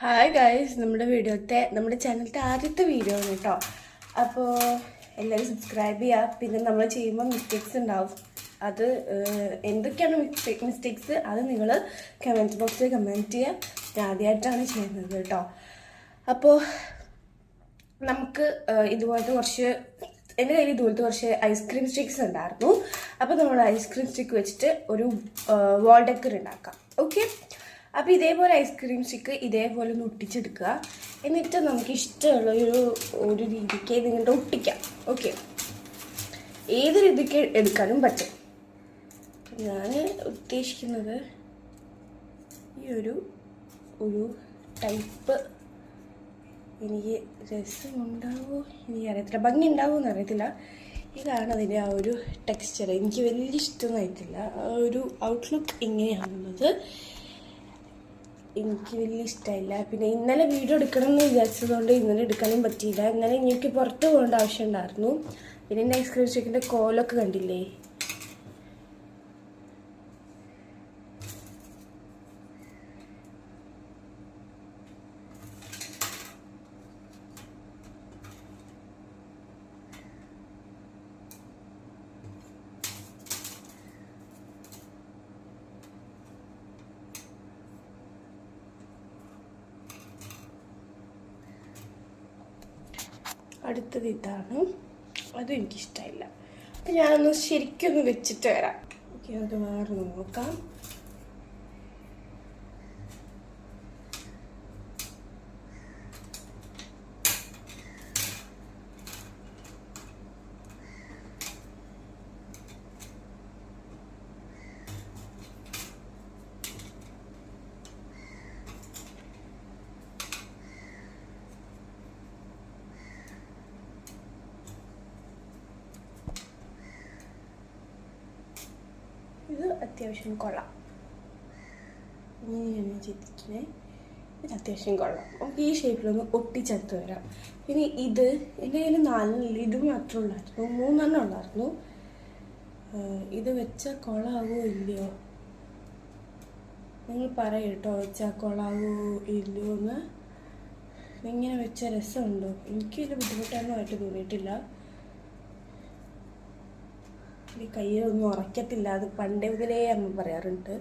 Hi guys, നമ്മുടെ ചാനലിലത്തെ ആദ്യത്തെ video ആണ് കേട്ടോ. അപ്പോൾ എല്ലാവരും സബ്സ്ക്രൈബ് ചെയ്യുക. പിന്നെ നമ്മൾ ചെയ്യുമ്പോൾ മിസ്റ്റേക്സ് ഉണ്ടാവും. അത് എന്തൊക്കെയാണ് മിസ്റ്റേക്സ് അത് നിങ്ങൾ കമൻറ്റ് ബോക്സിൽ കമൻറ്റ് ചെയ്യുക. ഞാൻ ആദ്യമായിട്ടാണ് ചെയ്യുന്നത് കേട്ടോ. അപ്പോൾ നമുക്ക് എൻ്റെ കയ്യിൽ ഇതുപോലത്തെ കുറച്ച് ഐസ്ക്രീം സ്റ്റിക്സ് ഉണ്ടായിരുന്നു. അപ്പോൾ നമ്മൾ ഐസ്ക്രീം സ്റ്റിക്ക് വെച്ചിട്ട് ഒരു വാൾ ഡെക്കർ ഉണ്ടാക്കാം. ഓക്കെ, അപ്പോൾ ഇതേപോലെ ഐസ്ക്രീം സ്റ്റിക്ക് ഇതേപോലെ ഒന്ന് ഒട്ടിച്ചെടുക്കുക. എന്നിട്ട് നമുക്ക് ഇഷ്ടമുള്ള ഒരു രീതിക്ക് നിങ്ങളുടെ ഒട്ടിക്കാം. ഓക്കെ, ഏത് രീതിക്ക് എടുക്കാനും പറ്റും. ഞാൻ ഉദ്ദേശിക്കുന്നത് ഈ ഒരു ടൈപ്പ് എനിക്ക് രസമുണ്ടാവുമോ എനിക്കറിയത്തില്ല, ഭംഗി ഉണ്ടാവുമോ അറിയത്തില്ല. ഇതാണ് അതിൻ്റെ ആ ഒരു ടെക്സ്ചർ. എനിക്ക് വലിയ ഇഷ്ടമൊന്നുമായിട്ടില്ല. ആ ഒരു ഔട്ട്ലുക്ക് ഇങ്ങനെയാണുള്ളത്. എനിക്ക് വലിയ ഇഷ്ടമായില്ല. പിന്നെ ഇന്നലെ വീഡിയോ എടുക്കണം എന്ന് വിചാരിച്ചതുകൊണ്ട് ഇന്നലെ എടുക്കാനും പറ്റിയില്ല. ഇന്നലെ എനിക്ക് പുറത്ത് പോകേണ്ട ആവശ്യം ഉണ്ടായിരുന്നു. പിന്നെ എൻ്റെ ഐസ്ക്രീം സ്റ്റേക്കിൻ്റെ കോലൊക്കെ കണ്ടില്ലേ. അടുത്തത് ഇതാണ്. അതും എനിക്കിഷ്ടമായില്ല. അപ്പം ഞാനൊന്ന് ശരിക്കൊന്ന് വെച്ചിട്ട് വരാം. ഓക്കെ, അത് വേറെ നോക്കാം. ഇത് അത്യാവശ്യം കൊള്ളാം. ഇങ്ങനെയാണ് ചെയ്തിരിക്കുന്നത്. ഇത് അത്യാവശ്യം കൊള്ളാം. നമുക്ക് ഈ ഷേപ്പിലൊന്ന് ഒട്ടിച്ചെടുത്ത് വരാം. പിന്നെ ഇത് എൻ്റെ കയ്യിൽ 4 ഇത് മാത്രമേ ഉള്ളായിരുന്നു, 3 ഉള്ളായിരുന്നു. ഇത് വെച്ചാൽ കൊള്ളാവോ ഇല്ലയോ നിങ്ങൾ പറയും കേട്ടോ. വെച്ചാൽ കൊള്ളാവോ ഇല്ലയോ എന്ന്. ഇങ്ങനെ വെച്ചാൽ രസമുണ്ടോ? എനിക്ക് വലിയ ബുദ്ധിമുട്ടൊന്നും ആയിട്ട് തോന്നിയിട്ടില്ല. ഈ കയ്യിലൊന്നും ഉറക്കത്തില്ല. അത് പണ്ടേ മുതലേ അമ്മ പറയാറുണ്ട്.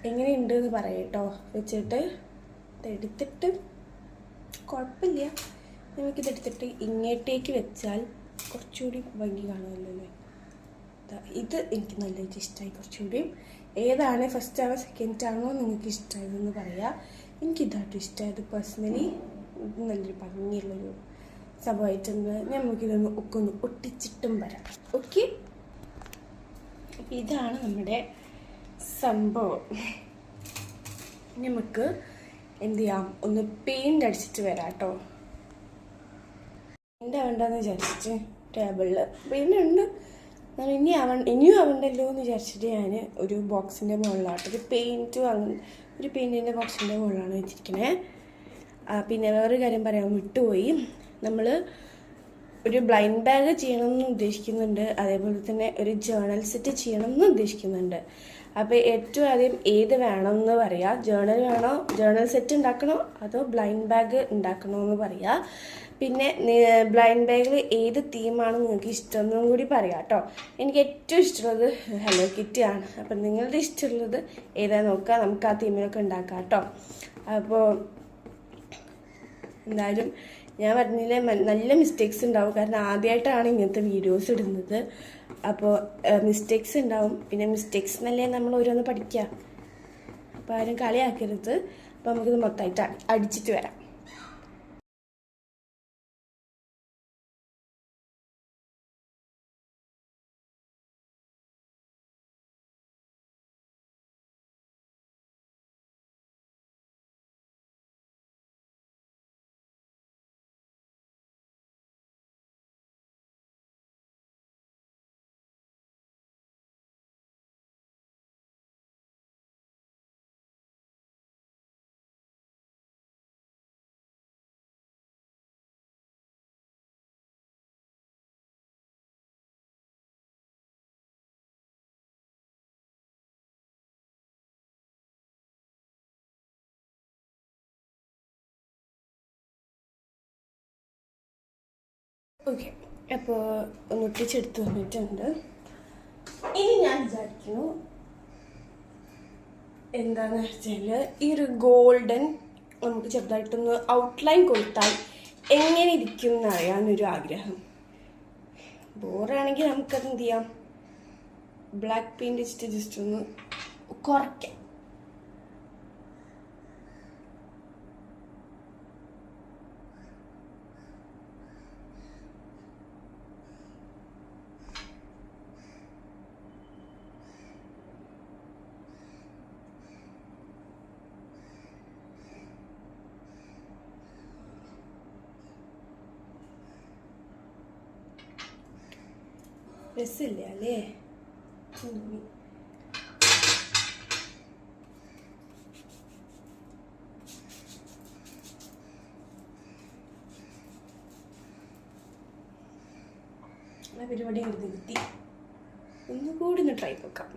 എങ്ങനെയുണ്ട് എന്ന് പറയട്ടോ. വെച്ചിട്ട് ഇതെടുത്തിട്ട് കുഴപ്പമില്ല. നമുക്കിതെടുത്തിട്ട് ഇങ്ങോട്ടേക്ക് വെച്ചാൽ കുറച്ചുകൂടി ഭംഗി കാണുമല്ലോ അല്ലേ. ഇത് എനിക്ക് നല്ലതായിട്ട് ഇഷ്ടമായി. കുറച്ചുകൂടി ഏതാണ്, ഫസ്റ്റ് ആണോ സെക്കൻഡ് ആണോ നിങ്ങൾക്ക് ഇഷ്ടമായതെന്ന് പറയാം. എനിക്കിതായിട്ട് ഇഷ്ടമായത് പേഴ്സണലി. നല്ലൊരു ഭംഗിയുള്ളൊരു സംഭവമായിട്ടുണ്ട്. നമുക്കിതൊന്ന് ഒക്കെ ഒന്ന് ഒട്ടിച്ചിട്ടും വരാം. ഓക്കെ, ഇതാണ് നമ്മുടെ സംഭവം. നമുക്ക് എന്ത് ചെയ്യാം, ഒന്ന് പെയിൻ്റ് അടിച്ചിട്ട് വരാം കേട്ടോ. പെയിൻ്റ് ആവണ്ടെന്ന് വിചാരിച്ചിട്ട് ടേബിളിൽ പെയിൻ്റ് ഉണ്ട്. ഇനിയും ആവണ്ടല്ലോ എന്ന് വിചാരിച്ചിട്ട് ഞാൻ ഒരു ബോക്സിൻ്റെ മുകളിലായിട്ട് ഒരു പെയിൻറ്റിൻ്റെ ബോക്സിൻ്റെ മുകളിലാണ് വെച്ചിരിക്കണേ. പിന്നെ വേറൊരു കാര്യം പറയാൻ വിട്ടുപോയി. നമ്മൾ ഒരു ബ്ലൈൻഡ് ബാഗ് ചെയ്യണമെന്ന് ഉദ്ദേശിക്കുന്നുണ്ട്. അതേപോലെ തന്നെ ഒരു ജേണൽ സെറ്റ് ചെയ്യണമെന്ന് ഉദ്ദേശിക്കുന്നുണ്ട്. അപ്പോൾ ഏറ്റവും ആദ്യം ഏത് വേണമെന്ന് പറയാം. ജേണൽ സെറ്റ് ഉണ്ടാക്കണോ അതോ ബ്ലൈൻഡ് ബാഗ് ഉണ്ടാക്കണോ എന്ന് പറയാം. പിന്നെ ബ്ലൈൻഡ് ബാഗിൽ ഏത് തീമാണ് നിങ്ങൾക്ക് ഇഷ്ടമെന്നും കൂടി പറയാം കേട്ടോ. എനിക്ക് ഏറ്റവും ഇഷ്ടമുള്ളത് ഹലോ കിറ്റി ആണ്. അപ്പം നിങ്ങളുടെ ഇഷ്ടമുള്ളത് ഏതാ നോക്കുക, നമുക്ക് ആ തീമിലൊക്കെ ഉണ്ടാക്കാം കേട്ടോ. അപ്പോൾ എന്തായാലും ഞാൻ പറഞ്ഞില്ലേ, നല്ല മിസ്റ്റേക്സ് ഉണ്ടാവും. കാരണം ആദ്യമായിട്ടാണ് ഇങ്ങനത്തെ വീഡിയോസ് ഇടുന്നത്. അപ്പോൾ മിസ്റ്റേക്സ് ഉണ്ടാവും. പിന്നെ മിസ്റ്റേക്സ് എന്നല്ലേ നമ്മൾ ഓരോന്ന് പഠിക്കുക. അപ്പോൾ ആരും കളിയാക്കരുത്. അപ്പോൾ നമുക്കിത് മൊത്തമായിട്ട് അടിച്ചിട്ട് വരാം. ഓക്കെ, അപ്പോൾ ഒട്ടിച്ചെടുത്ത് വന്നിട്ടുണ്ട്. ഇനി ഞാൻ വിചാരിക്കുന്നു എന്താണെന്ന് വെച്ചാൽ ഈ ഒരു ഗോൾഡൻ നമുക്ക് ചെറുതായിട്ടൊന്ന് ഔട്ട്ലൈൻ കൊടുത്താൽ എങ്ങനെ ഇരിക്കും എന്നറിയാനൊരു ആഗ്രഹം. ബോറാണെങ്കിൽ നമുക്കത് എന്ത് ചെയ്യാം, ബ്ലാക്ക് പെയിൻറ് വെച്ചിട്ട് ജസ്റ്റ് ഒന്ന് കുറയ്ക്കാം. രസമില്ല അല്ലേ? പരിപാടി നിർത്തി ഒന്നുകൂടി ഒന്ന് ട്രൈ നോക്കാം.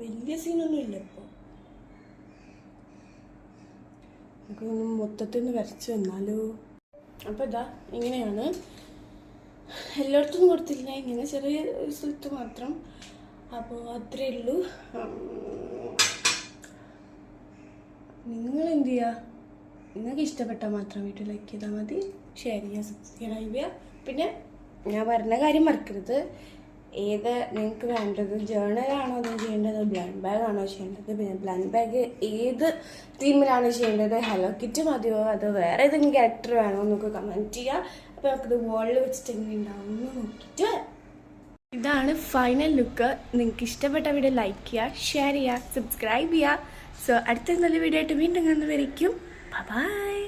വലിയ സീനൊന്നും ഇല്ല ഇപ്പോൾ. നമുക്കൊന്നും മൊത്തത്തിൽ നിന്ന് വരച്ച് വന്നാലോ. അപ്പോൾ ഇതാ ഇങ്ങനെയാണ്. എല്ലായിടത്തും കൊടുത്തില്ല, ഇങ്ങനെ ചെറിയ സ്ഥലത്ത് മാത്രം. അപ്പോൾ അത്രയേ ഉള്ളൂ. നിങ്ങൾ എന്ത് ചെയ്യുക, നിങ്ങൾക്ക് ഇഷ്ടപ്പെട്ടാൽ മാത്രം വീട്ടിൽ ലൈക്ക് ചെയ്താൽ മതി, ഷെയർ ചെയ്യുക, സബ്സ്ക്രൈബ് ചെയ്യുക. പിന്നെ ഞാൻ പറഞ്ഞ കാര്യം മറക്കരുത്, ഏത് നിങ്ങൾക്ക് വേണ്ടത്, ജേർണലാണോ അത് ചെയ്യേണ്ടത്, ബ്ലാങ്ക് ബാഗ് ആണോ ചെയ്യേണ്ടത്, പിന്നെ ബ്ലാങ്ക് ബാഗ് ഏത് തീമിലാണ് ചെയ്യേണ്ടത്, ഹലോ കിറ്റ് മതിയോ അതോ വേറെ ഏതെങ്കിലും ക്യാരക്ടർ വേണോ എന്നൊക്കെ കമൻറ്റ് ചെയ്യുക. അപ്പോൾ നമുക്കത് വോളിൽ വെച്ചിട്ട് എങ്ങനെ ഉണ്ടാവും എന്ന് നോക്കിയിട്ട്. ഇതാണ് ഫൈനൽ ലുക്ക്. നിങ്ങൾക്ക് ഇഷ്ടപ്പെട്ട വീഡിയോ ലൈക്ക് ചെയ്യുക, ഷെയർ ചെയ്യുക, സബ്സ്ക്രൈബ് ചെയ്യുക. സോ അടുത്ത നല്ല വീഡിയോ ആയിട്ട് വീണ്ടും കണ്ടുവരിക്കും. ബൈ.